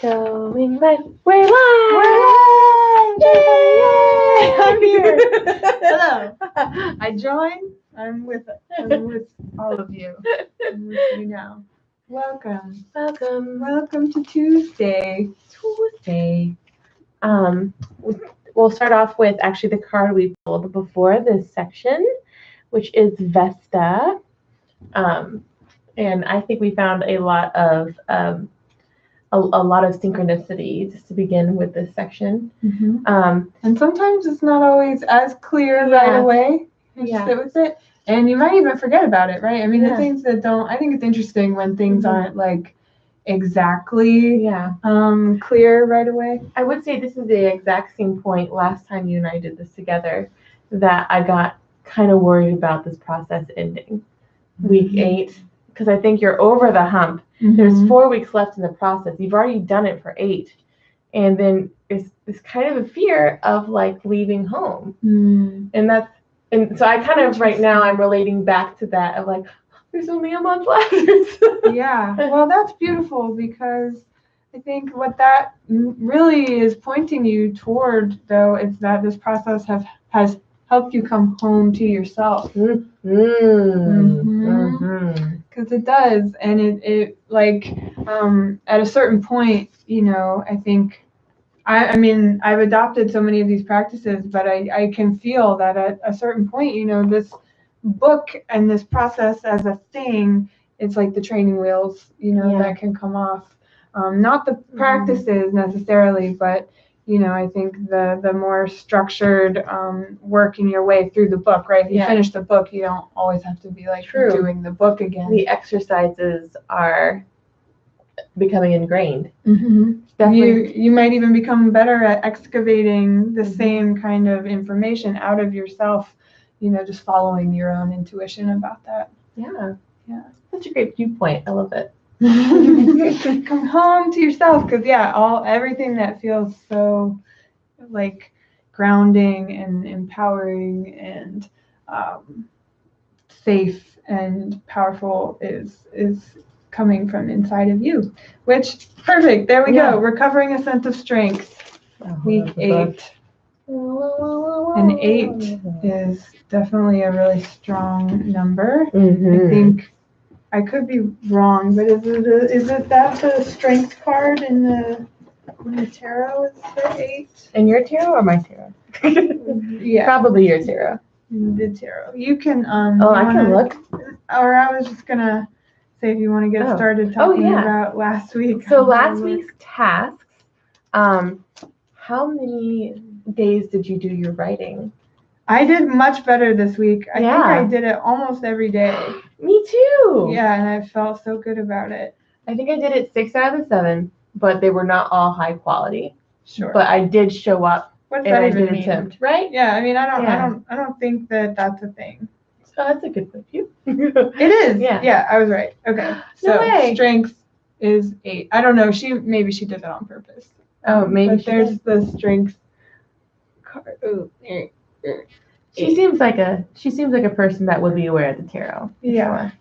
Going live. We're live! We're live! Yay! I'm here. Hello. I joined. I'm with all of you. I'm with you now. Welcome. Welcome. Welcome to Tuesday. We'll start off with actually the card we pulled before this section, which is Vesta. And I think we found a lot of synchronicity just to begin with this section. Mm-hmm. And sometimes it's not always as clear right away. Sit with it. And you might even forget about it, right? I mean, the things that don't, I think it's interesting when things aren't like exactly clear right away. I would say this is the exact same point last time you and I did this together that I got kind of worried about this process ending. Week 8, because I think you're over the hump. There's 4 weeks left in the process. You've already done it for 8. And then it's kind of a fear of like leaving home. And so I kind of right now I'm relating back to that of like, there's only a month left. Yeah, well, that's beautiful because I think what that really is pointing you toward, though, is that this process has helped you come home to yourself. Because it does, and it like at a certain point, you know, I think. I mean, I've adopted so many of these practices, but I can feel that at a certain point, you know, this book and this process as a thing, it's like the training wheels, you know, that can come off. Not the practices necessarily, but, you know, I think the more structured working your way through the book, right? If you finish the book, you don't always have to be like doing the book again. The exercises are becoming ingrained. You might even become better at excavating the same kind of information out of yourself, you know, just following your own intuition about that. Yeah. Such a great viewpoint. I love it. Come home to yourself, because everything that feels so like grounding and empowering and safe and powerful is coming from inside of you, which perfect. There we go. Recovering a sense of strength. Week 8. And 8 is definitely a really strong number. I think I could be wrong, but is it that the strength card in the tarot is the 8? In your tarot or my tarot? Yeah, probably your tarot. The tarot. You can I can look. Or I was just gonna say if you want to get started talking about last week. So last week's tasks, how many days did you do your writing? I did much better this week. I think I did it almost every day. Me too. Yeah, and I felt so good about it. I think I did it 6 out of the 7, but they were not all high quality. Sure. But I did show up. What does that even mean? Attempt, right? Yeah, I mean, I don't think that that's a thing. Oh, that's a good point. It is. Yeah, I was right. Okay. So strength is 8. I don't know. Maybe she did that on purpose. Oh, maybe. But there's the strength card. Oh, there. She seems like a person that would be aware of the tarot. Yeah. Sure.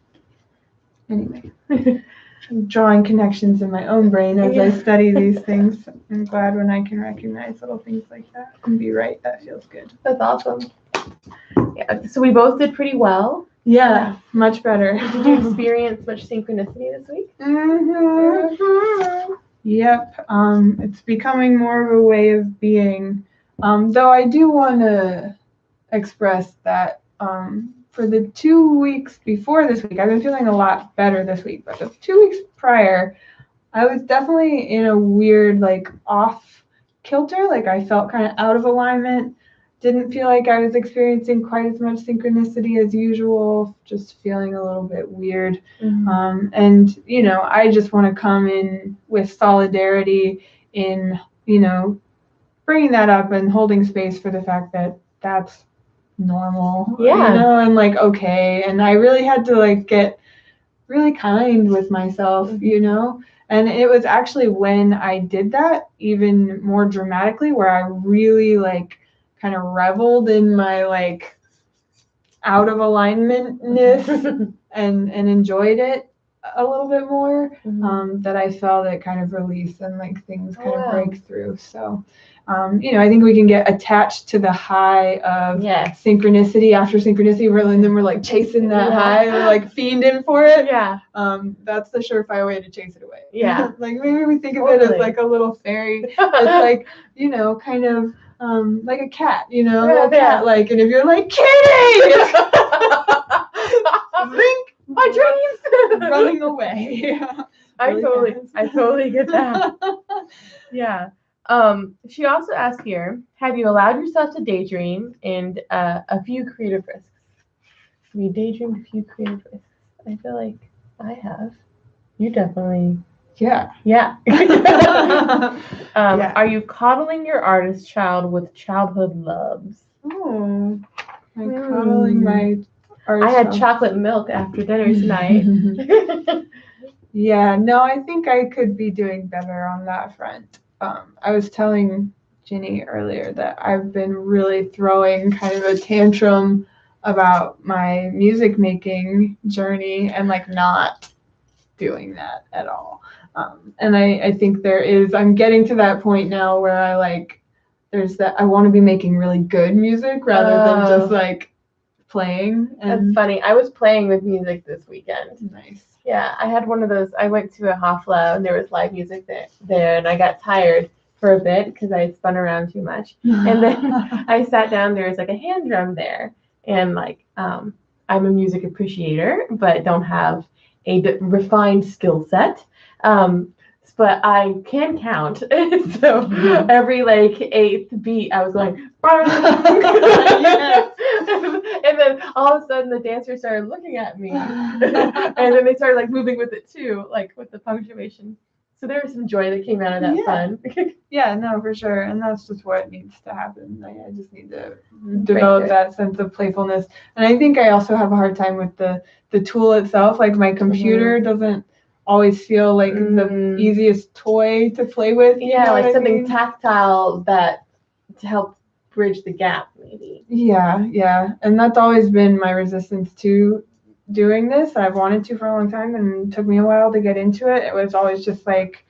Anyway, I'm drawing connections in my own brain as I study these things. I'm glad when I can recognize little things like that and be right. That feels good. That's awesome. Yeah. So we both did pretty well. Yeah, much better. Did you experience much synchronicity this week? Yep. It's becoming more of a way of being. Though I do want to express that for the 2 weeks before this week, I've been feeling a lot better this week. But the 2 weeks prior, I was definitely in a weird, like, off kilter. Like, I felt kind of out of alignment. Didn't feel like I was experiencing quite as much synchronicity as usual. Just feeling a little bit weird. And, you know, I just want to come in with solidarity in, you know, bringing that up and holding space for the fact that that's normal, you know, and like, okay. And I really had to like get really kind with myself, you know, and it was actually when I did that even more dramatically where I really like kind of reveled in my like out of alignmentness and enjoyed it a little bit more, Mhm. that I felt it kind of release and like things kind of Wow. break through. So, I think we can get attached to the high of Yes. synchronicity after synchronicity, and then we're like chasing that Yeah. high, we're like fiending for it. Yeah. That's the surefire way to chase it away. Yeah. Like maybe we think of it as Totally. like a little fairy. It's like, kind of like a cat, a little cat like, and if you're like, Kitty! Zink! My dreams! Running away. I Really totally get that. Yeah. She also asked here, have you allowed yourself to daydream and a few creative risks? Have you daydreamed a few creative risks? I feel like I have. You definitely. Yeah. Yeah. Yeah. Are you coddling your artist child with childhood loves? Oh, I'm coddling my artist I had child. chocolate milk after dinner tonight. Yeah, no, I think I could be doing better on that front. I was telling Ginny earlier that I've been really throwing kind of a tantrum about my music making journey and like not doing that at all. And I think I'm getting to that point now where there's that, I want to be making really good music rather than just like playing. And that's funny. I was playing with music this weekend. Nice. Yeah, I had one of those. I went to a Hofla and there was live music there, and I got tired for a bit because I had spun around too much. And then I sat down. There was like a hand drum there, and like I'm a music appreciator, but don't have a refined skill set. But I can count, so every like eighth beat, I was going. And then all of a sudden, the dancers started looking at me, and then they started like moving with it too, like with the punctuation. So there was some joy that came out of that fun. Yeah, no, for sure, and that's just what needs to happen. I just need to develop that sense of playfulness, and I think I also have a hard time with the tool itself. Like my computer doesn't always feel like the easiest toy to play with. Yeah, like something tactile that to help bridge the gap, maybe. Yeah, and that's always been my resistance to doing this. I've wanted to for a long time, and it took me a while to get into it. It was always just like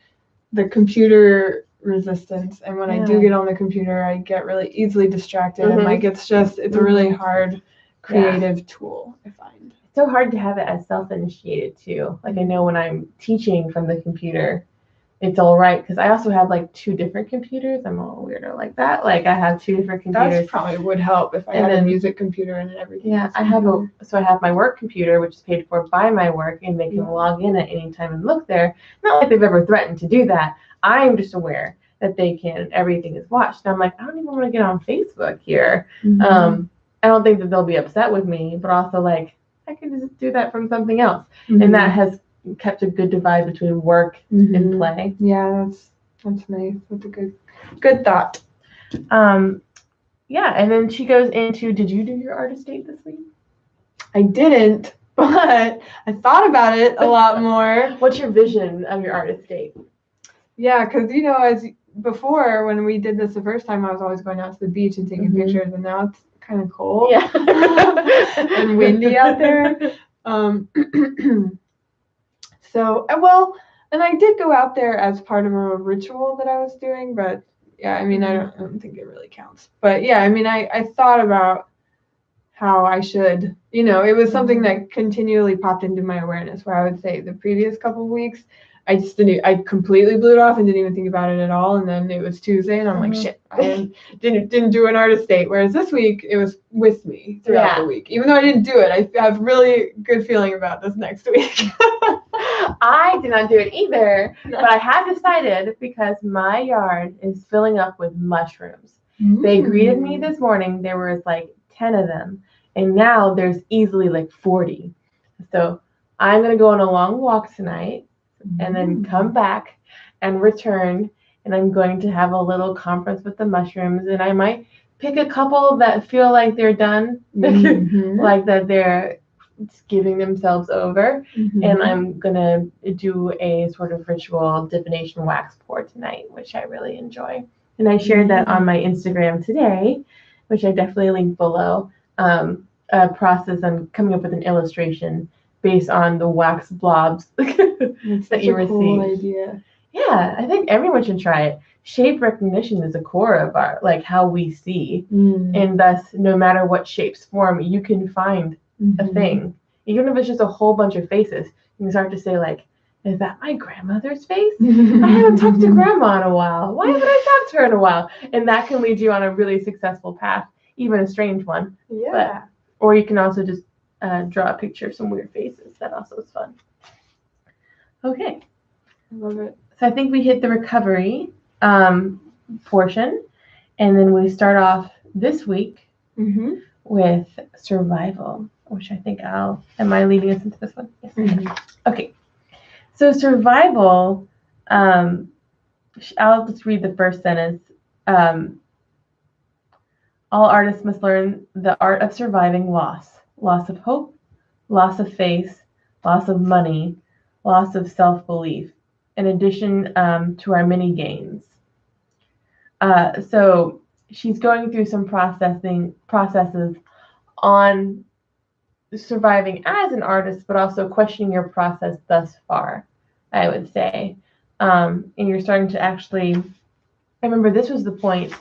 the computer resistance, and when I do get on the computer, I get really easily distracted, and like it's a really hard creative tool, I find. It's so hard to have it as self-initiated too. Like I know when I'm teaching from the computer, it's all right because I also have like two different computers. I'm a little weirdo like that. Like I have two different computers. That probably would help if I had a music computer and everything. Yeah, I have my work computer, which is paid for by my work, and they can log in at any time and look there. Not like they've ever threatened to do that. I'm just aware that they can, and everything is watched. And I'm like, I don't even want to get on Facebook here. I don't think that they'll be upset with me, but also like I can just do that from something else, and that has kept a good divide between work and play. Yeah, that's nice. That's a good thought. Yeah, and then she goes into, did you do your artist date this week? I didn't, but I thought about it a lot more. What's your vision of your artist date? Yeah, because as before when we did this the first time, I was always going out to the beach and taking pictures, and now it's kind of cold and windy out there. So, and I did go out there as part of a ritual that I was doing, but yeah, I mean, I don't think it really counts. But yeah, I mean, I thought about how I should, it was something that continually popped into my awareness, where I would say the previous couple of weeks, I completely blew it off and didn't even think about it at all. And then it was Tuesday and I'm like, shit, I didn't do an artist date. Whereas this week it was with me throughout the week. Even though I didn't do it, I have really good feeling about this next week. I did not do it either, but I have decided because my yard is filling up with mushrooms. They greeted me this morning. There was like 10 of them, and now there's easily like 40. So I'm going to go on a long walk tonight and then come back and return, and I'm going to have a little conference with the mushrooms, and I might pick a couple that feel like they're done, like that they're giving themselves over, and I'm gonna do a sort of ritual divination wax pour tonight, which I really enjoy, and I shared that on my Instagram today, which I definitely link below. A process I'm coming up with an illustration based on the wax blobs that you receive. Cool idea. Yeah, I think everyone should try it. Shape recognition is the core of our how we see, and thus no matter what shapes form, you can find a thing, even if it's just a whole bunch of faces. You can start to say like, is that my grandmother's face? I haven't talked to grandma in a while. Why haven't I talked to her in a while? And that can lead you on a really successful path, even a strange one. Yeah. Or you can also just draw a picture of some weird faces. That also is fun. Okay. I love it. So I think we hit the recovery portion, and then we start off this week with survival, which I think am I leading us into this one? Yes. Okay. So survival, I'll just read the first sentence. All artists must learn the art of surviving loss of hope, loss of faith, loss of money, loss of self-belief, in addition to our many gains. So she's going through some processes on surviving as an artist, but also questioning your process thus far, I would say. And you're starting to actually, I remember this was the point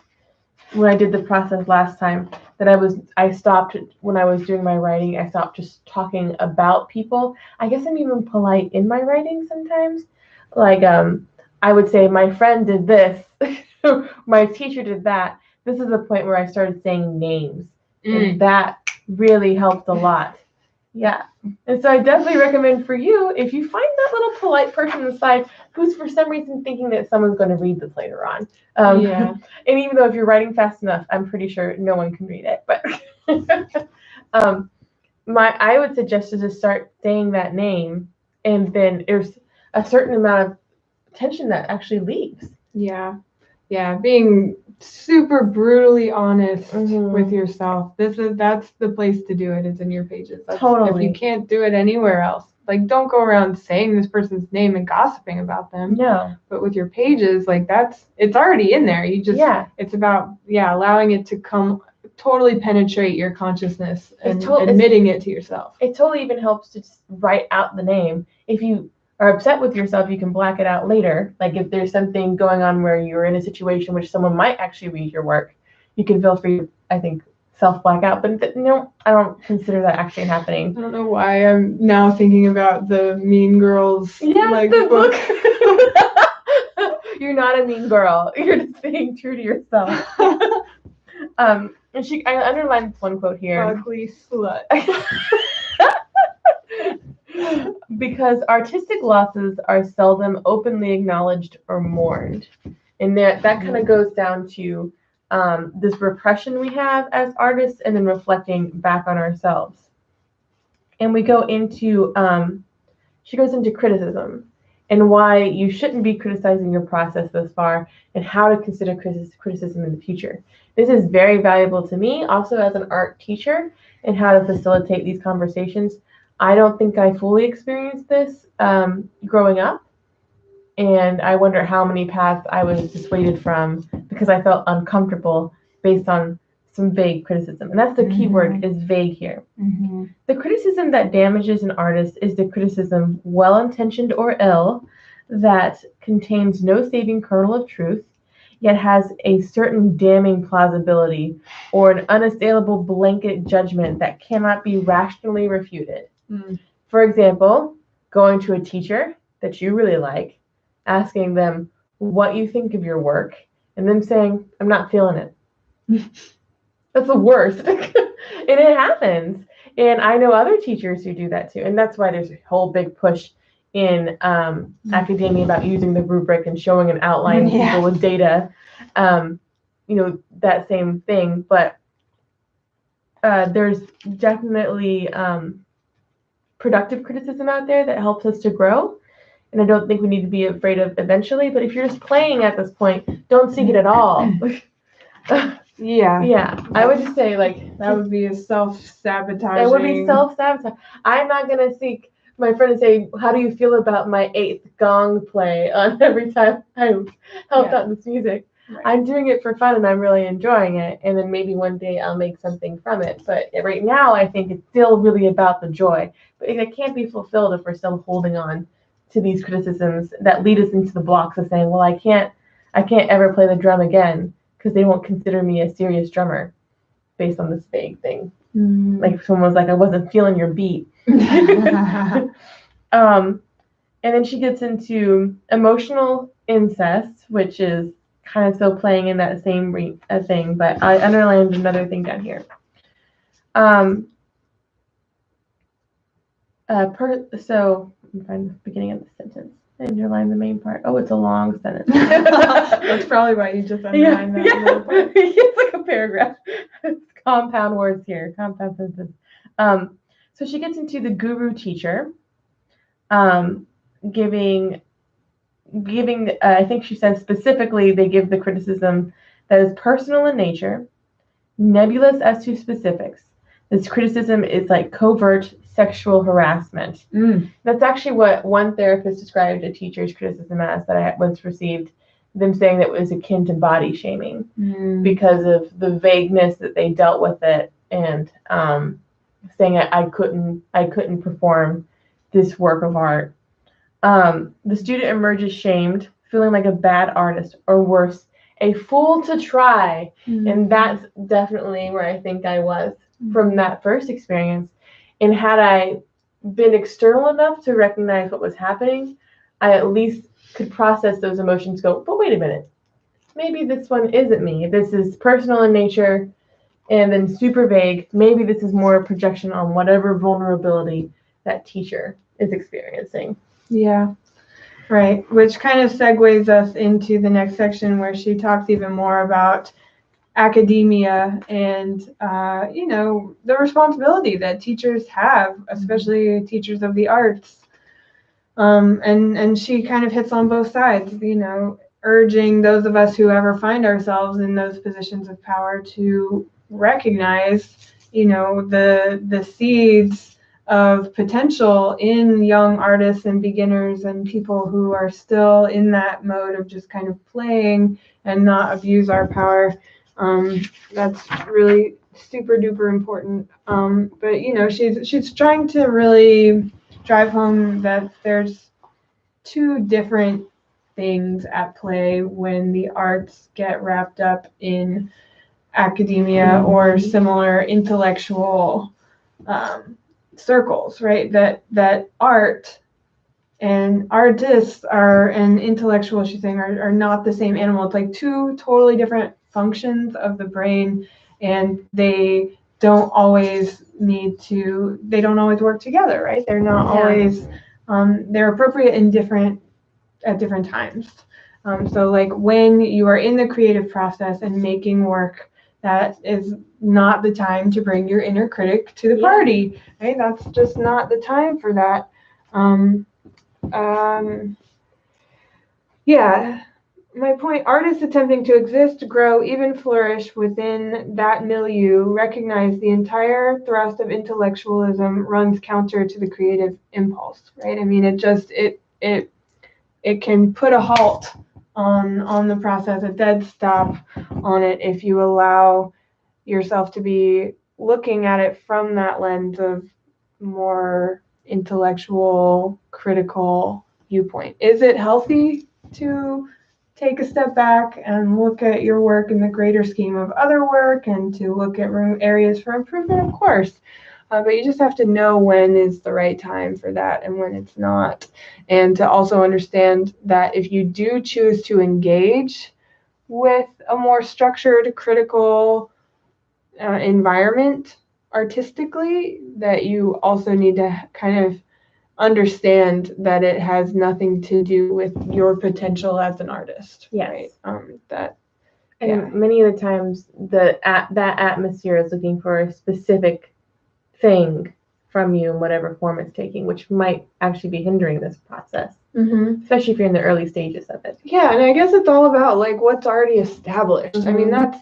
when I did the process last time that I stopped when I was doing my writing. I stopped just talking about people. I guess I'm even polite in my writing sometimes. Like, I would say my friend did this, my teacher did that. This is the point where I started saying names, and that really helped a lot. Yeah. And so I definitely recommend for you, if you find that little polite person inside who's for some reason thinking that someone's going to read this later on. And even though if you're writing fast enough, I'm pretty sure no one can read it. But I would suggest to just start saying that name, and then there's a certain amount of tension that actually leaves. Yeah. Being super brutally honest with yourself. That's the place to do it. It's in your pages. Totally. If you can't do it anywhere else, like don't go around saying this person's name and gossiping about them. No. But with your pages, like it's already in there. You just it's about allowing it to come totally penetrate your consciousness and admitting it to yourself. It totally even helps to just write out the name. If you are upset with yourself, you can black it out later. Like if there's something going on where you're in a situation which someone might actually read your work, you can feel free to, I think, self-black out. But no, I don't consider that actually happening. I don't know why I'm now thinking about the Mean Girls the book. You're not a mean girl. You're just being true to yourself. And I underlined one quote here. Ugly slut. Because artistic losses are seldom openly acknowledged or mourned. And that kind of goes down to this repression we have as artists, and then reflecting back on ourselves. And we go into, she goes into criticism and why you shouldn't be criticizing your process thus far, and how to consider criticism in the future. This is very valuable to me also as an art teacher, and how to facilitate these conversations. I don't think I fully experienced this growing up, and I wonder how many paths I was dissuaded from because I felt uncomfortable based on some vague criticism. And that's the key word, is vague here. The criticism that damages an artist is the criticism, well-intentioned or ill, that contains no saving kernel of truth, yet has a certain damning plausibility or an unassailable blanket judgment that cannot be rationally refuted. For example, going to a teacher that you really like, asking them what you think of your work, and them saying, I'm not feeling it. That's the worst. And it happens. And I know other teachers who do that too. And that's why there's a whole big push in academia about using the rubric and showing an outline of people with data. That same thing. But there's definitely productive criticism out there that helps us to grow. And I don't think we need to be afraid of eventually. But if you're just playing at this point, don't seek it at all. Yeah. I would just say, that would be a self-sabotaging. It would be self-sabotage. I'm not going to seek my friend and say, how do you feel about my 8th gong play on every time I helped out this music? Right. I'm doing it for fun and I'm really enjoying it. And then maybe one day I'll make something from it. But right now, I think it's still really about the joy. But it can't be fulfilled if we're still holding on to these criticisms that lead us into the blocks of saying, well, I can't ever play the drum again because they won't consider me a serious drummer based on this vague thing. Like someone was like, I wasn't feeling your beat. And then she gets into emotional incest, which is kind of still playing in that same thing, but I underlined another thing down here. So let me find the beginning of the sentence. I underlined the main part. Oh, it's a long sentence. That's probably why you just underlined that. Yeah. It's like a paragraph. It's compound words here, compound sentences. So she gets into the guru teacher, giving I think she says specifically they give the criticism that is personal in nature, nebulous as to specifics. This criticism is like covert sexual harassment. That's actually what one therapist described a teacher's criticism as that I once received, them saying that it was akin to body shaming because of the vagueness that they dealt with it, and saying I couldn't perform this work of art. The student emerges shamed, feeling like a bad artist, or worse, a fool to try. And that's definitely where I think I was from that first experience. And had I been external enough to recognize what was happening, I at least could process those emotions, go, but wait a minute, maybe this one isn't me. This is personal in nature and then super vague. Maybe this is more a projection on whatever vulnerability that teacher is experiencing. Yeah, right. Which kind of segues us into the next section where she talks even more about academia and, the responsibility that teachers have, especially teachers of the arts. And she kind of hits on both sides, urging those of us who ever find ourselves in those positions of power to recognize, the seeds of potential in young artists and beginners and people who are still in that mode of just kind of playing and not abuse our power. That's really super duper important. But she's trying to really drive home that there's two different things at play when the arts get wrapped up in academia or similar intellectual circles, right? That art and artists and intellectual, she's saying, are not the same animal. It's like two totally different functions of the brain, and they don't always work together, right? They're not always, they're appropriate at different times. So like when you are in the creative process and making work, that is not the time to bring your inner critic to the party, right? That's just not the time for that. My point, artists attempting to exist, grow, even flourish within that milieu recognize the entire thrust of intellectualism runs counter to the creative impulse, right? I mean, it can put a halt on the process, a dead stop on it if you allow yourself to be looking at it from that lens of more intellectual, critical viewpoint. Is it healthy to take a step back and look at your work in the greater scheme of other work and to look at areas for improvement? Of course. But you just have to know when is the right time for that and when it's not. And to also understand that if you do choose to engage with a more structured, critical environment artistically, that you also need to kind of understand that it has nothing to do with your potential as an artist. Yes. Right? Many of the times that atmosphere is looking for a specific thing from you in whatever form it's taking, which might actually be hindering this process, especially if you're in the early stages of it. Yeah, and I guess it's all about like what's already established. I mean, that's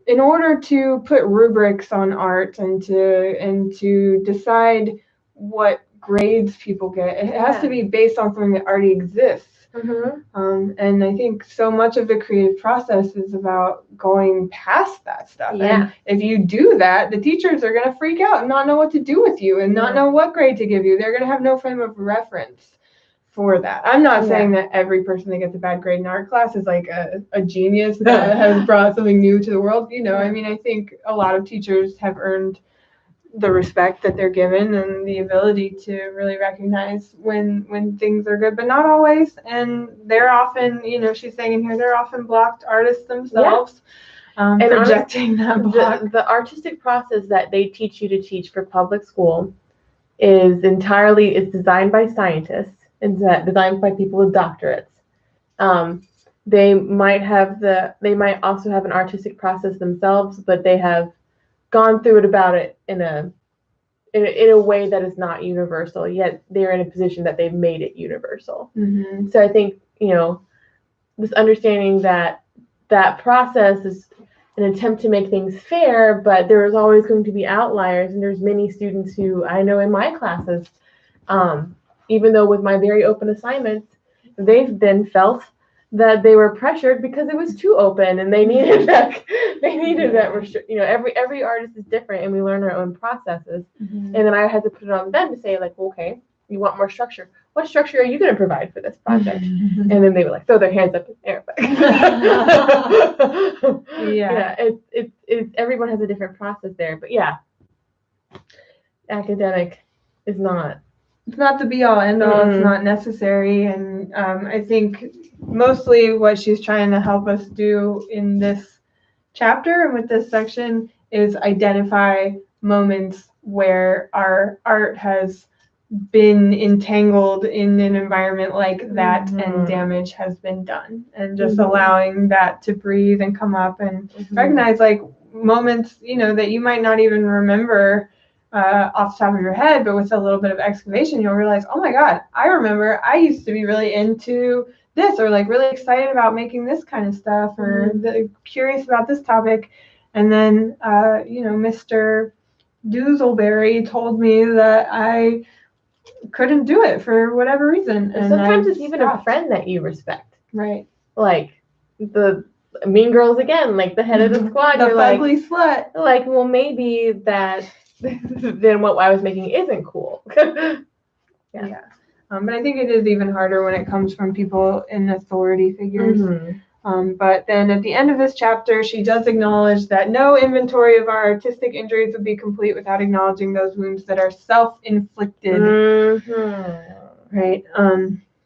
in order to put rubrics on art and to decide what grades people get, it has to be based on something that already exists. And I think so much of the creative process is about going past that stuff. Yeah. And if you do that, the teachers are going to freak out and not know what to do with you and not know what grade to give you. They're going to have no frame of reference for that. I'm not saying that every person that gets a bad grade in art class is like a genius that has brought something new to the world. I mean, I think a lot of teachers have earned the respect that they're given and the ability to really recognize when things are good, but not always. And they're often, she's saying in here, they're often blocked artists themselves. And projecting that block. The artistic process that they teach you to teach for public school is designed by scientists. It's designed by people with doctorates. They might also have an artistic process themselves, but they have gone through about it in a way that is not universal, yet they're in a position that they've made it universal. So I think, this understanding that process is an attempt to make things fair, but there's always going to be outliers, and there's many students who I know in my classes, even though with my very open assignments, they've then felt that they were pressured because it was too open, and they needed that every artist is different, and we learn our own processes. And then I had to put it on them to say, like, okay, you want more structure. What structure are you going to provide for this project? And then they would like throw their hands up in the air. It's everyone has a different process there, but academic is not. It's not the be all end all. It's not necessary, and I think mostly what she's trying to help us do in this chapter and with this section is identify moments where our art has been entangled in an environment like that and damage has been done, and just allowing that to breathe and come up and recognize like moments that you might not even remember off the top of your head, but with a little bit of excavation you'll realize, oh my god, I remember I used to be really into this, or like really excited about making this kind of stuff, or curious about this topic, and then Mr. Doozleberry told me that I couldn't do it for whatever reason. And sometimes it's even a friend that you respect. Right. Like the Mean Girls again, like the head of the squad. The ugly slut. Like, well, maybe that then what I was making isn't cool. Yeah. But I think it is even harder when it comes from people in authority figures. But then at the end of this chapter, she does acknowledge that no inventory of our artistic injuries would be complete without acknowledging those wounds that are self-inflicted. Right.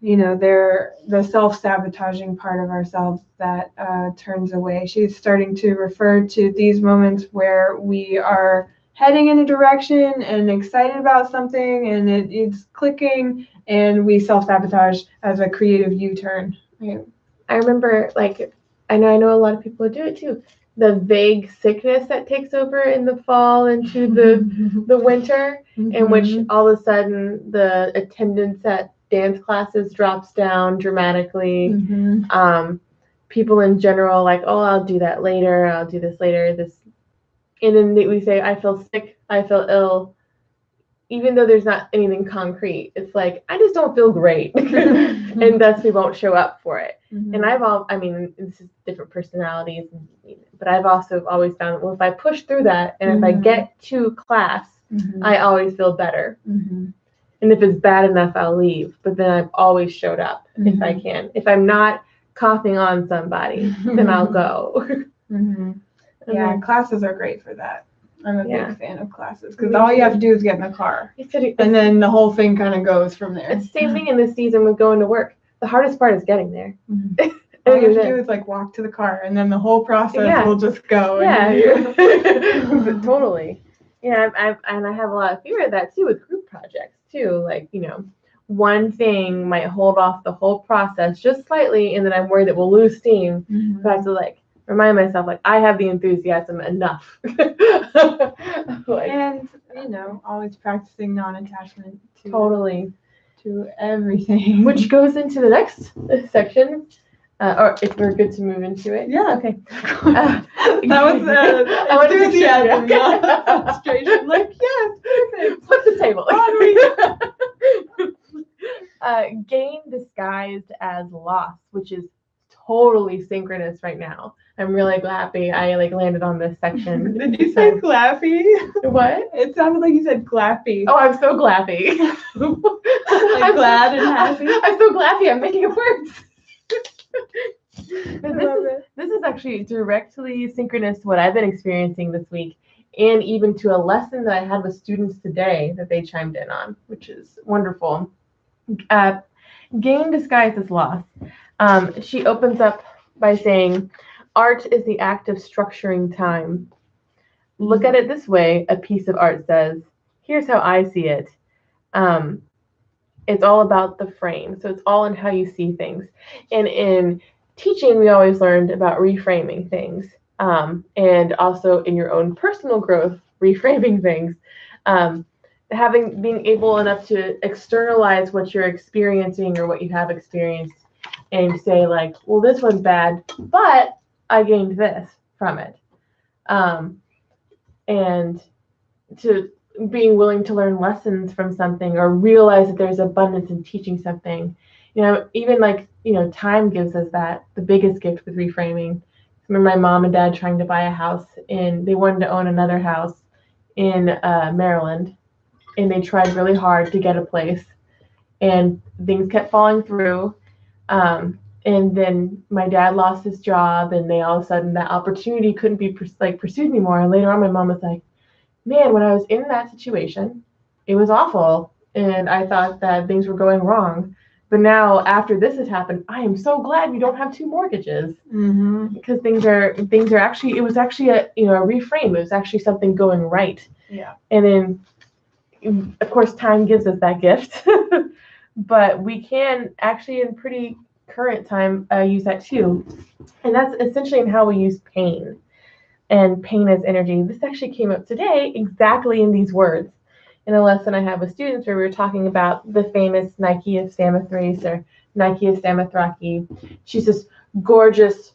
They're the self-sabotaging part of ourselves that turns away. She's starting to refer to these moments where we are heading in a direction and excited about something, and it's clicking, and we self-sabotage as a creative U-turn. Right. I remember, like, I know a lot of people do it too. The vague sickness that takes over in the fall into the winter, in which all of a sudden the attendance at dance classes drops down dramatically. People in general, like, oh, I'll do that later. I'll do this later. And then we say, I feel sick. I feel ill. Even though there's not anything concrete, it's like, I just don't feel great. And thus we won't show up for it. And this is different personalities, but I've also always found, well, if I push through that and if I get to class, I always feel better. And if it's bad enough, I'll leave. But then I've always showed up if I can. If I'm not coughing on somebody, then I'll go. Yeah, classes are great for that. I'm a big fan of classes because all you have to do is get in the car, and then the whole thing kind of goes from there. It's the same thing in this season with going to work. The hardest part is getting there. All you have to do is like walk to the car, and then the whole process will just go. Yeah, totally. Yeah, I have a lot of fear of that too with group projects too. Like, one thing might hold off the whole process just slightly, and then I'm worried that we'll lose steam. So I have to remind myself, like, I have the enthusiasm enough. And always practicing non-attachment to everything, which goes into the next section, or if we're good to move into it. Yeah. Okay. That was enthusiasm, not frustration. Like, yes, perfect. Flip the table. Gain disguised as loss, which is totally synchronous right now. I'm really happy I landed on this section. Did you say glappy? What? It sounded like you said glappy. Oh, I'm so glappy. Like glad and happy. I'm so glappy. I'm making up words. I love it. This is actually directly synchronous to what I've been experiencing this week, and even to a lesson that I had with students today that they chimed in on, which is wonderful. Gain disguised as loss. She opens up by saying, art is the act of structuring time. Look at it this way, a piece of art says. Here's how I see it. It's all about the frame. So it's all in how you see things. And in teaching, we always learned about reframing things. And also in your own personal growth, reframing things. Being able enough to externalize what you're experiencing or what you have experienced and say like, well, this one's bad, but I gained this from it. And to being willing to learn lessons from something or realize that there's abundance in teaching something. Even time gives us that, the biggest gift with reframing. I remember my mom and dad trying to buy a house and they wanted to own another house in Maryland. And they tried really hard to get a place and things kept falling through. And then my dad lost his job and they all of a sudden that opportunity couldn't be pursued anymore. And later on, my mom was like, man, when I was in that situation, it was awful. And I thought that things were going wrong. But now after this has happened, I am so glad we don't have 2 mortgages because things are actually, it was actually a reframe. It was actually something going right. Yeah. And then of course, time gives us that gift, but we can actually in pretty current time use that too. And that's essentially in how we use pain. And pain as energy. This actually came up today exactly in these words in a lesson I have with students where we were talking about the famous Nike of Samothrace or Nike of Samothraki. She's this gorgeous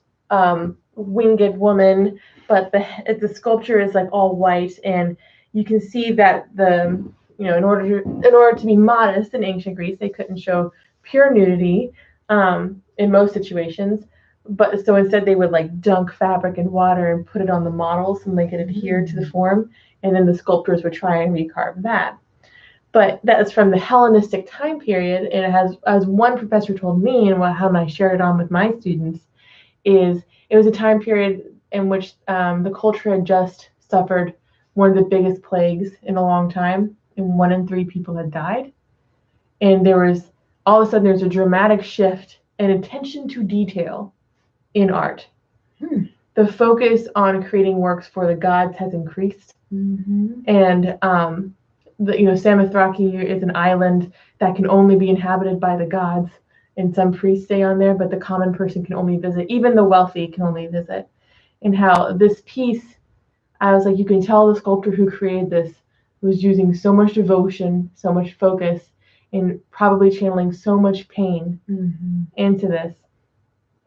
winged woman, but the sculpture is like all white, and you can see that in order to be modest in ancient Greece, they couldn't show pure nudity in most situations. But so instead they would dunk fabric in water and put it on the models and they could adhere to the form, and then the sculptors would try and recarve that. But that is from the Hellenistic time period, and as one professor told me, and how I shared it on with my students, is it was a time period in which the culture had just suffered one of the biggest plagues in a long time, and 1 in 3 people had died, and there was all of a sudden there's a dramatic shift and attention to detail in art. The focus on creating works for the gods has increased. And Samothraki is an island that can only be inhabited by the gods, and some priests stay on there, but the common person can only visit. Even the wealthy can only visit. And how this piece, I was like, you can tell the sculptor who created this was using so much devotion, so much focus, and probably channeling so much pain into this.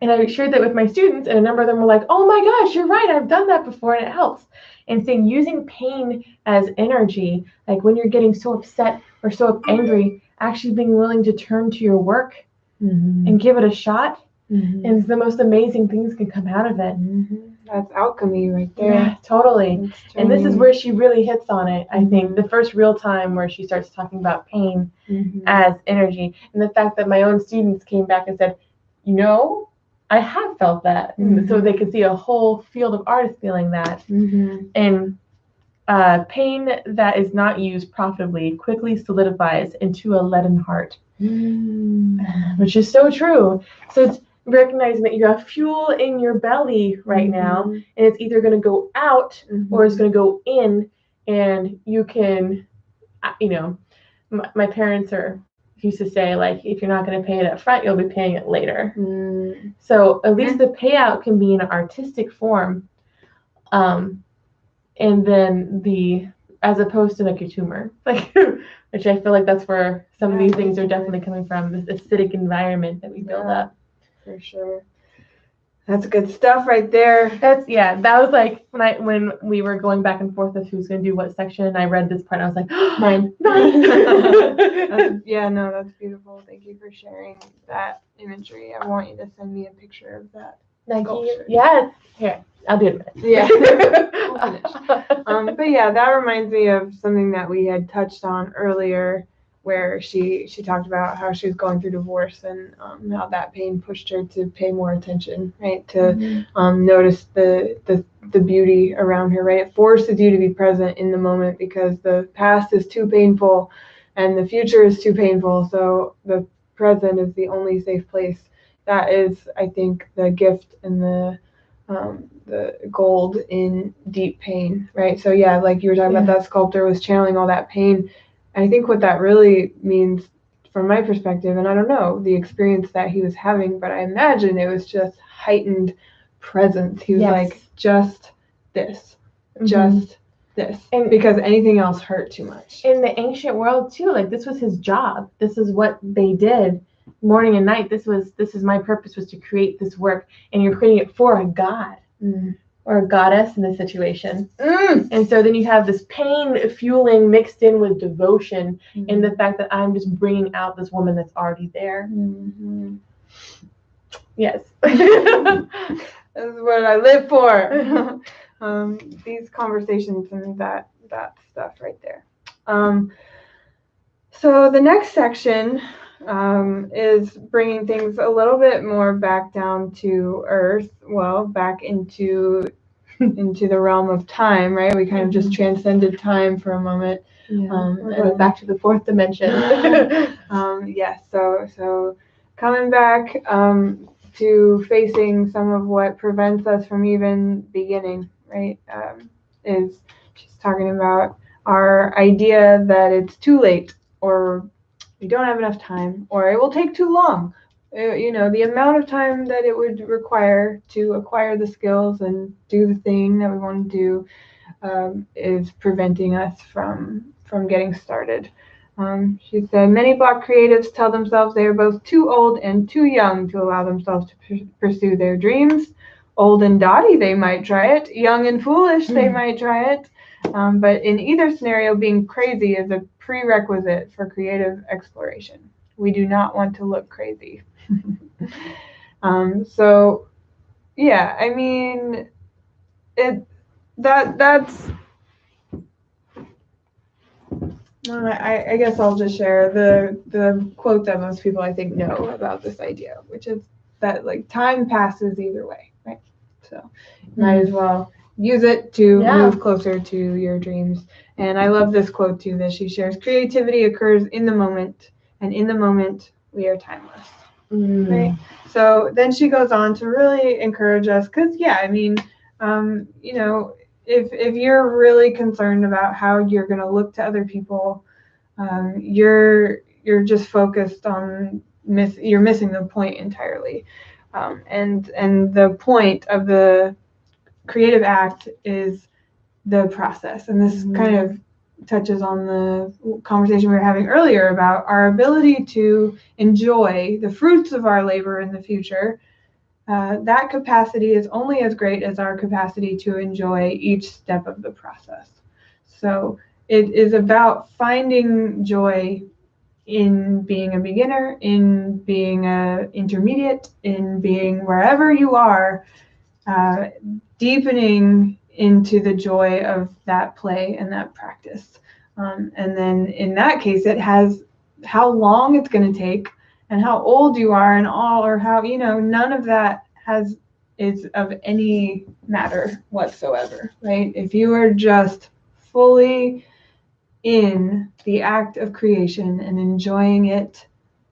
And I shared that with my students, and a number of them were like, oh my gosh, you're right, I've done that before, and it helps. And saying using pain as energy, like when you're getting so upset or so angry, actually being willing to turn to your work and give it a shot, and the most amazing things can come out of it. That's alchemy right there. Yeah, totally. And this is where she really hits on it, I think, the first real time where she starts talking about pain as energy. And the fact that my own students came back and said, I have felt that. So they could see a whole field of artists feeling that. And pain that is not used profitably quickly solidifies into a leaden heart, which is so true. So it's recognizing that you have fuel in your belly right now, and it's either going to go out or it's going to go in, and you can, my parents used to say, if you're not going to pay it up front, you'll be paying it later. So at least the payout can be in an artistic form, and then as opposed to a tumor, which I feel like that's where some of these things are definitely coming from, this acidic environment that we build up. For sure. That's good stuff right there. That was like when we were going back and forth of who's going to do what section, and I read this part, and I was like, Mine. mine. That's beautiful. Thank you for sharing that imagery. I want you to send me a picture of that. Yes. Here, I'll do it. Yeah. We'll finish. But yeah, that reminds me of something that we had touched on earlier, where she talked about how she was going through divorce and how that pain pushed her to pay more attention, right? To notice the beauty around her, right? It forces you to be present in the moment because the past is too painful and the future is too painful. So the present is the only safe place. That is, I think, the gift and the gold in deep pain, right? So yeah, like you were talking about, that sculptor was channeling all that pain. I think what that really means from my perspective, and I don't know the experience that he was having, but I imagine it was just heightened presence. He was like, just this, just this, and because anything else hurt too much. In the ancient world too, like this was his job. This is what they did morning and night. This is my purpose, was to create this work, and you're creating it for a god or a goddess in this situation. And so then you have this pain fueling mixed in with devotion in the fact that I'm just bringing out this woman that's already there. Yes. This is what I live for. These conversations and that stuff right there. So the next section is bringing things a little bit more back down to earth, back into the realm of time, right? We kind of just transcended time for a moment. We're going back to the fourth dimension. Yes, so coming back to facing some of what prevents us from even beginning, right? Is she's talking about our idea that it's too late, or we don't have enough time, or it will take too long. The amount of time that it would require to acquire the skills and do the thing that we want to do is preventing us from getting started. She said, many Black creatives tell themselves they are both too old and too young to allow themselves to pursue their dreams. Old and dotty, they might try it. Young and foolish, they might try it. But in either scenario, being crazy is a prerequisite for creative exploration. We do not want to look crazy. So, yeah, I mean, that's. I guess I'll just share the quote that most people I think know about this idea, which is that like time passes either way, right? So you might as well use it to move closer to your dreams. And I love this quote too that she shares: creativity occurs in the moment, and in the moment we are timeless. Right? So then she goes on to really encourage us, because if you're really concerned about how you're going to look to other people, you're just focused on you're missing the point entirely. And the point of the creative act is the process. And this kind of touches on the conversation we were having earlier about our ability to enjoy the fruits of our labor in the future. That capacity is only as great as our capacity to enjoy each step of the process. So it is about finding joy in being a beginner, in being an intermediate, in being wherever you are, deepening into the joy of that play and that practice. And then in that case, it has how long it's going to take and how old you are and all, or how, none of that is of any matter whatsoever, right? If you are just fully in the act of creation and enjoying it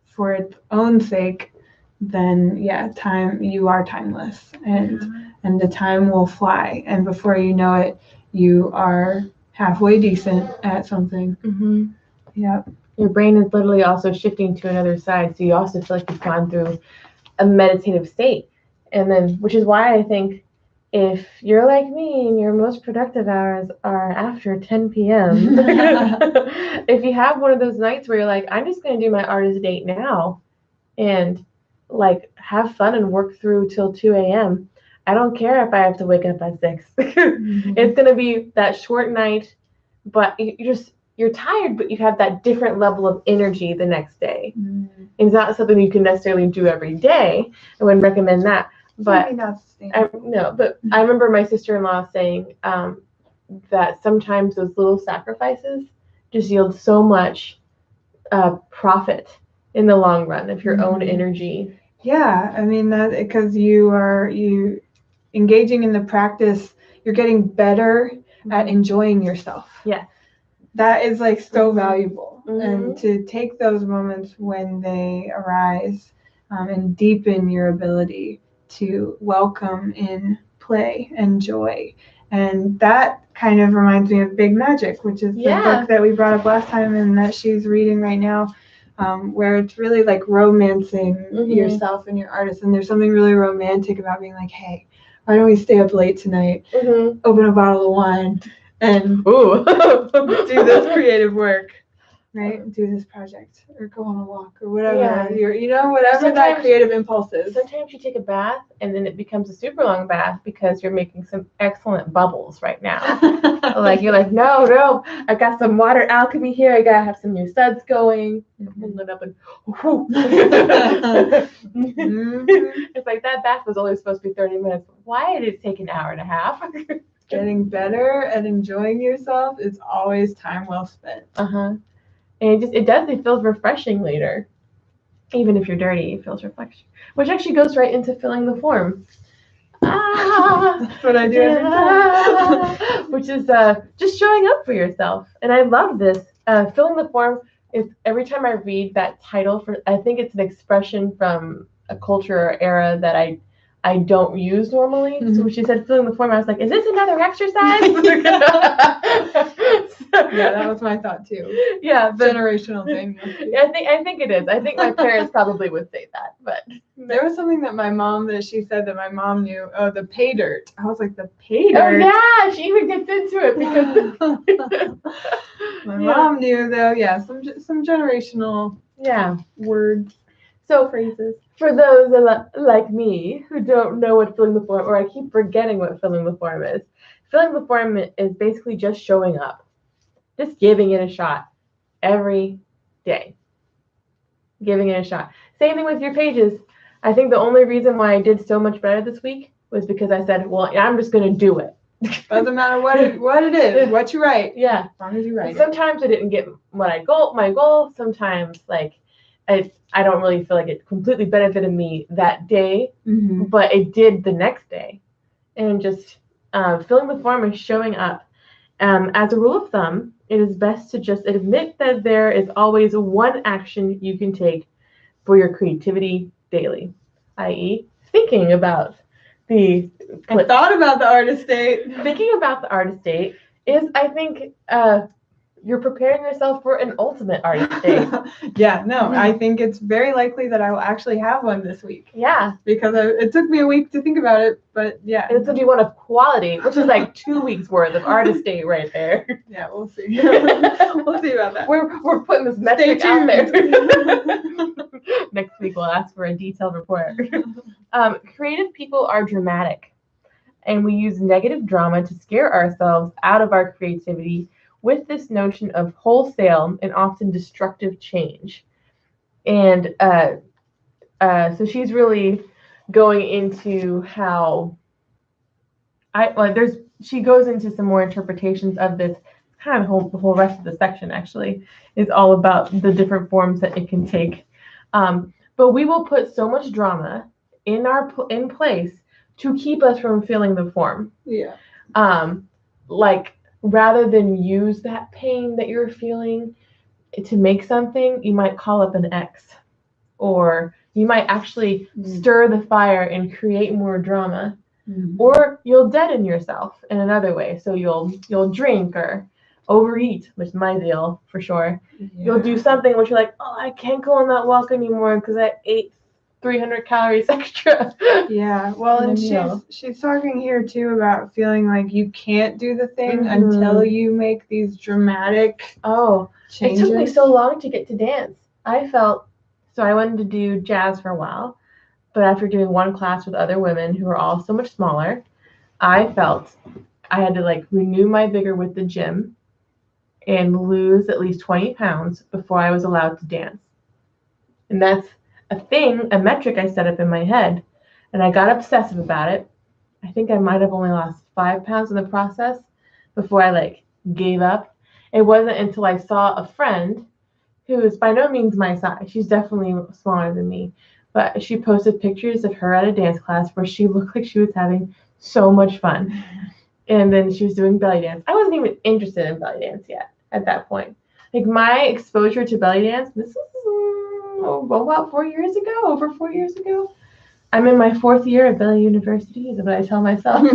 for its own sake, then you are timeless, and the time will fly, and before you know it, you are halfway decent at something. Your brain is literally also shifting to another side, so you also feel like you've gone through a meditative state. And then, which is why I think if you're like me and your most productive hours are after 10 p.m., if you have one of those nights where you're like, I'm just going to do my artist date now, and like have fun and work through till 2 a.m. I don't care if I have to wake up at 6. It's gonna be that short night, but you're tired, but you have that different level of energy the next day. It's not something you can necessarily do every day. I wouldn't recommend that. But I remember my sister-in-law saying that sometimes those little sacrifices just yield so much profit in the long run of your own energy. Yeah, I mean that because you engaging in the practice, you're getting better at enjoying yourself. Yeah. That is like so valuable. And to take those moments when they arise and deepen your ability to welcome in play and joy. And that kind of reminds me of Big Magic, which is the book that we brought up last time and that she's reading right now, where it's really like romancing yourself and your artist. And there's something really romantic about being like, hey, why don't we stay up late tonight, open a bottle of wine, and do this creative work, right? Do this project or go on a walk or whatever. Whatever that creative impulse is. Sometimes you take a bath and then it becomes a super long bath because you're making some excellent bubbles right now. Like you're like, no, I got some water alchemy here. I gotta have some new suds going. Hold it up and it's like that bath was only supposed to be 30 minutes. Why did it take an hour and a half? Getting better at enjoying yourself is always time well spent. And it feels refreshing later. Even if you're dirty, it feels refreshing. Which actually goes right into filling the form. That's what I do every time. Which is just showing up for yourself. And I love this. Filling the form is every time I read that title I think it's an expression from a culture or era that I don't use normally. So when she said filling the form, I was like, is this another exercise? Yeah, that was my thought too. Yeah, generational thing. I think it is. I think my parents probably would say that, but there was something that she said that my mom knew. Oh, the pay dirt. I was like, the pay dirt. Oh yeah, she even gets into it because my mom knew though. Yeah, some generational words. So phrases. For those like me who don't know what filling the form, or I keep forgetting what filling the form is. Filling the form is basically just showing up. Just giving it a shot every day. Giving it a shot. Same thing with your pages. I think the only reason why I did so much better this week was because I said, well, I'm just going to do it. Doesn't matter what it is, what you write. Yeah. As long as you write. Sometimes I didn't get my goal. Sometimes I don't really feel like it completely benefited me that day, but it did the next day. And just filling the form and showing up. As a rule of thumb, it is best to just admit that there is always one action you can take for your creativity daily, i.e. thinking about I thought about the artist state. Thinking about the artist state is, I think, you're preparing yourself for an ultimate artist state. I think it's very likely that I will actually have one this week. Yeah. Because it took me a week to think about it, but yeah. And it's going to be one of quality, which is like 2 weeks worth of artist state right there. Yeah, we'll see. We'll see about that. We're putting this metric out there. Next week we'll ask for a detailed report. Creative people are dramatic, and we use negative drama to scare ourselves out of our creativity with this notion of wholesale and often destructive change. And so she's really going into how she goes into some more interpretations of this. Kind of the whole rest of the section actually is all about the different forms that it can take. But we will put so much drama in place to keep us from feeling the form. Yeah. Rather than use that pain that you're feeling to make something, you might call up an ex, or you might actually stir the fire and create more drama, or you'll deaden yourself in another way. So you'll drink or overeat, which is my deal for sure. Yeah. You'll do something which you're like, oh, I can't go on that walk anymore because I ate 300 calories extra. Yeah, well, and she's talking here too about feeling like you can't do the thing until you make these dramatic changes. It took me so long to get to dance. I wanted to do jazz for a while, But after doing one class with other women who were all so much smaller, I felt I had to like renew my vigor with the gym and lose at least 20 pounds before I was allowed to dance. And that's a metric I set up in my head. And I got obsessive about it. I think I might have only lost 5 pounds in the process before I like gave up. It wasn't until I saw a friend who is by no means my size. She's definitely smaller than me. But she posted pictures of her at a dance class where she looked like she was having so much fun. And then she was doing belly dance. I wasn't even interested in belly dance yet at that point. Like my exposure to belly dance, this was about 4 years ago, over 4 years ago. I'm in my 4th year at Belly University, is what I tell myself.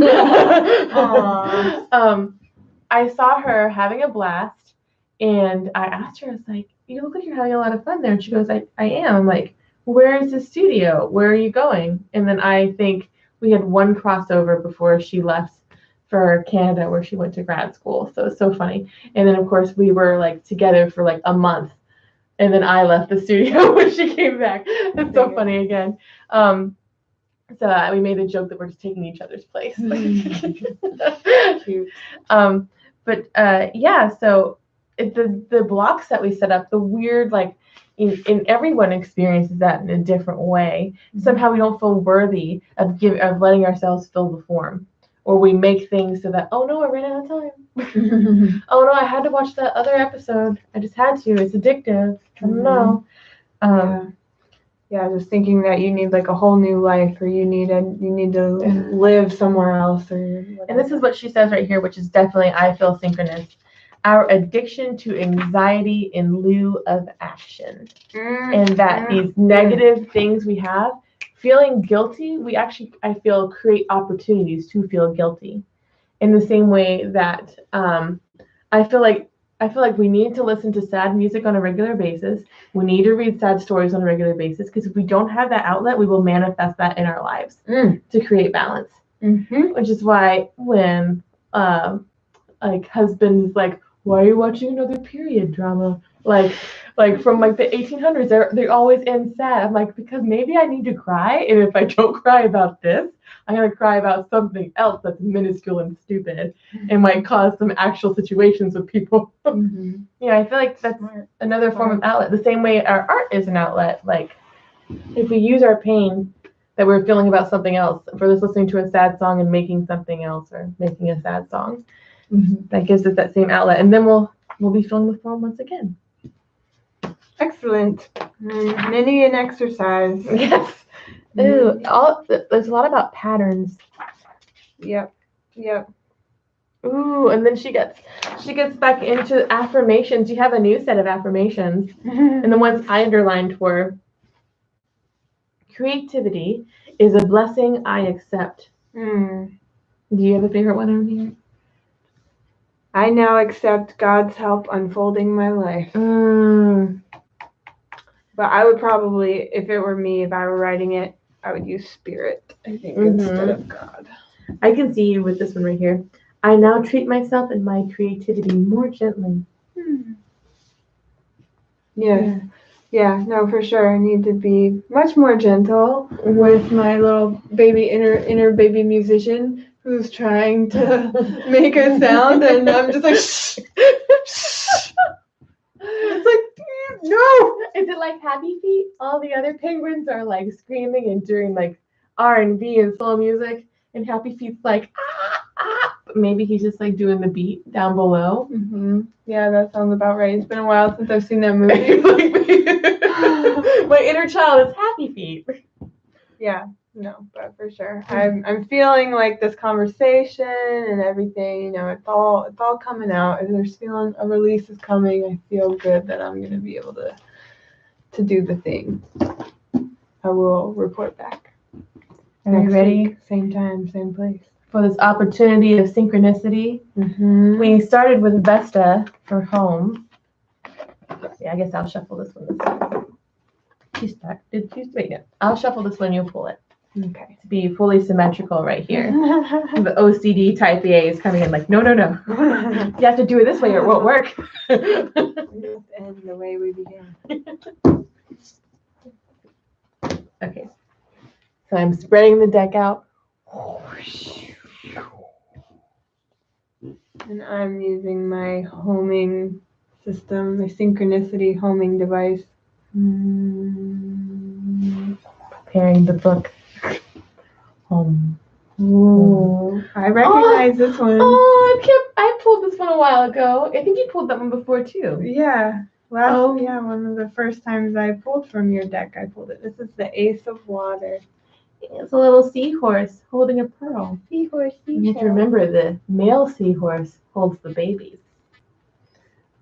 I saw her having a blast, and I asked her, I was like, you look like you're having a lot of fun there. And she goes, I am. I'm like, where is the studio? Where are you going? And then I think we had one crossover before she left for Canada, where she went to grad school. So it's so funny. And then, of course, we were like together for like a month. And then I left the studio when she came back. It's so funny again. So we made a joke that we're just taking each other's place. Cute. Yeah, so the blocks that we set up, the weird, like, in everyone experiences that in a different way. Somehow we don't feel worthy of letting ourselves fill the form. Or we make things so that, oh no, I ran out of time. Oh no, I had to watch that other episode. I just had to. It's addictive. I don't know. Yeah, just thinking that you need like a whole new life, or you need to live somewhere else, or whatever. And this is what she says right here, which is definitely, I feel, synchronous. Our addiction to anxiety in lieu of action. And that these negative things we have, feeling guilty, we actually, I feel, create opportunities to feel guilty. In the same way that I feel like we need to listen to sad music on a regular basis. We need to read sad stories on a regular basis, because if we don't have that outlet, we will manifest that in our lives to create balance. Which is why when like husband is like, why are you watching another period drama? Like from like the 1800s, they always end sad. I'm like, because maybe I need to cry, and if I don't cry about this, I'm gonna cry about something else that's minuscule and stupid and might cause some actual situations with people. Yeah, I feel like that's another form of outlet. The same way our art is an outlet. Like if we use our pain that we're feeling about something else, for just listening to a sad song and making something else, or making a sad song, that gives us that same outlet, and then we'll be filling the form once again. Excellent. Many an exercise. Yes. Ooh, there's a lot about patterns. Yep. Ooh, and then she gets back into affirmations. You have a new set of affirmations, and the ones I underlined were: creativity is a blessing I accept. Do you have a favorite one on here? I now accept God's help unfolding my life. But I would probably, if it were me, if I were writing it, I would use spirit, I think, instead of God. I can see you with this one right here. I now treat myself and my creativity more gently. Yeah, no, for sure. I need to be much more gentle with my little baby inner baby musician who's trying to make a sound, and I'm just like, shh. It's like, no. Is it like Happy Feet? All the other penguins are like screaming and doing like R&B and soul music, and Happy Feet's like, but maybe he's just like doing the beat down below. Yeah, that sounds about right. It's been a while since I've seen that movie. My inner child is Happy Feet. Yeah, no, but for sure, I'm feeling like this conversation and everything. You know, it's all coming out. If there's feeling a release is coming, I feel good that I'm gonna be able to do the thing. I will report back. Are you ready? Same time, same place. For this opportunity of synchronicity. We started with Vesta for home. Yeah, I guess I'll shuffle this one. She's stuck. Wait, no. I'll shuffle this one, you'll pull it. Okay. To be fully symmetrical right here. The OCD type A is coming in like, no. You have to do it this way or it won't work. And the way we began. Okay. So I'm spreading the deck out. And I'm using my homing system, my synchronicity homing device. Preparing the book. Ooh, I recognize this one. Oh, I pulled this one a while ago. I think you pulled that one before too. Yeah. One of the first times I pulled from your deck, I pulled it. This is the Ace of Water. It's a little seahorse holding a pearl. Seahorse, You have to remember the male seahorse holds the babies.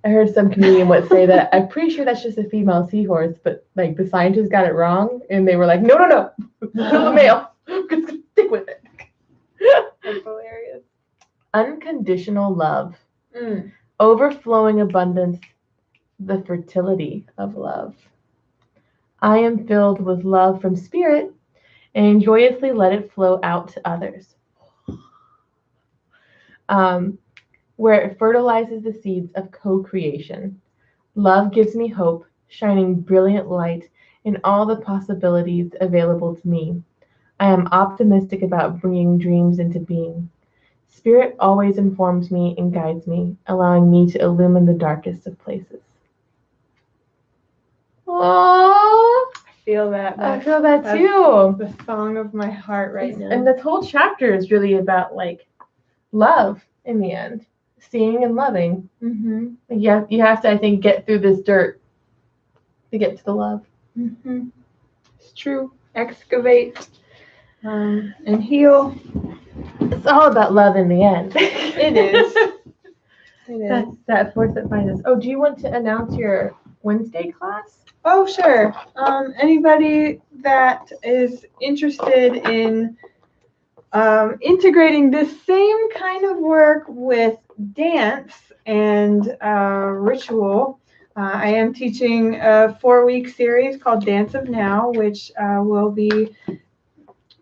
I heard some comedian once say that I'm pretty sure that's just a female seahorse, but like the scientists got it wrong, and they were like, no, still the male. Just stick with it. That's hilarious. Unconditional love, overflowing abundance, the fertility of love. I am filled with love from spirit and joyously let it flow out to others. Where it fertilizes the seeds of co-creation. Love gives me hope, shining brilliant light in all the possibilities available to me. I am optimistic about bringing dreams into being. Spirit always informs me and guides me, allowing me to illumine the darkest of places. Aww. I feel that. I feel that too. The song of my heart right now. And this whole chapter is really about like love in the end. Seeing and loving. Mm-hmm. You have to, I think, get through this dirt to get to the love. Mm-hmm. It's true. Excavate and heal. It's all about love in the end. It is. That's that force that finds us. Oh, do you want to announce your Wednesday class? Oh, sure. Anybody that is interested in integrating this same kind of work with dance and ritual. I am teaching a 4-week series called Dance of Now, which will be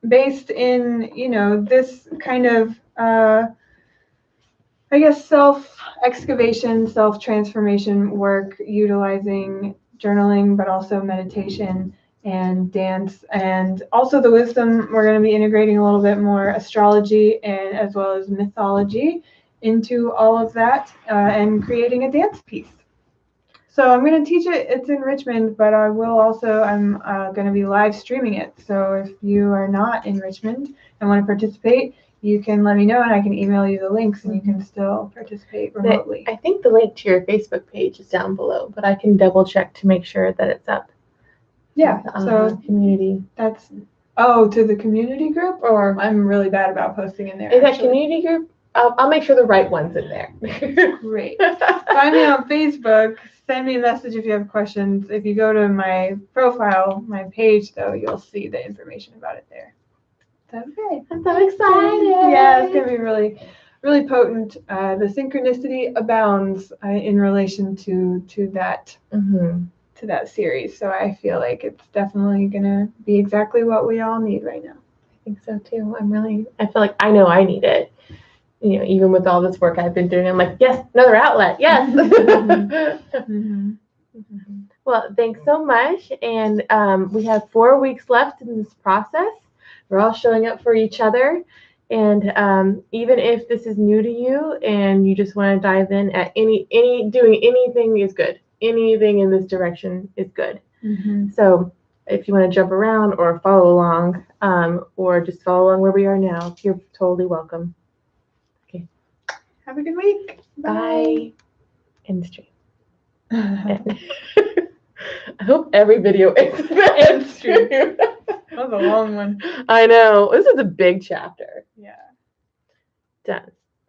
based in, this kind of, self-excavation, self-transformation work utilizing journaling, but also meditation and dance, and also the wisdom. We're going to be integrating a little bit more astrology and as well as mythology into all of that, and creating a dance piece. So I'm going to teach it. It's in Richmond, but I'm going to be live streaming it. So if you are not in Richmond and want to participate, you can let me know and I can email you the links and you can still participate remotely. I think the link to your Facebook page is down below, but I can double check to make sure that it's up. Yeah, so community. That's to the community group, or I'm really bad about posting in there. Is that community group? I'll make sure the right one's in there. Great. Find me on Facebook. Send me a message if you have questions. If you go to my profile, my page, though, you'll see the information about it there. Okay. I'm so excited. Yeah, it's gonna be really, really potent. The synchronicity abounds in relation to that. Mm-hmm. To that series, so I feel like it's definitely gonna be exactly what we all need right now. I think so too. I feel like I know I need it. Even with all this work I've been doing, I'm like, yes, another outlet, yes. Mm-hmm. Mm-hmm. Well, thanks so much, and we have 4 weeks left in this process. We're all showing up for each other, and even if this is new to you and you just want to dive in at doing anything is good. Anything in this direction is good. Mm-hmm. So if you want to jump around or follow along, or just follow along where we are now, you're totally welcome. Okay. Have a good week. Bye. End stream. I hope every video ends end stream. That was a long one. I know. This is a big chapter. Yeah. Done.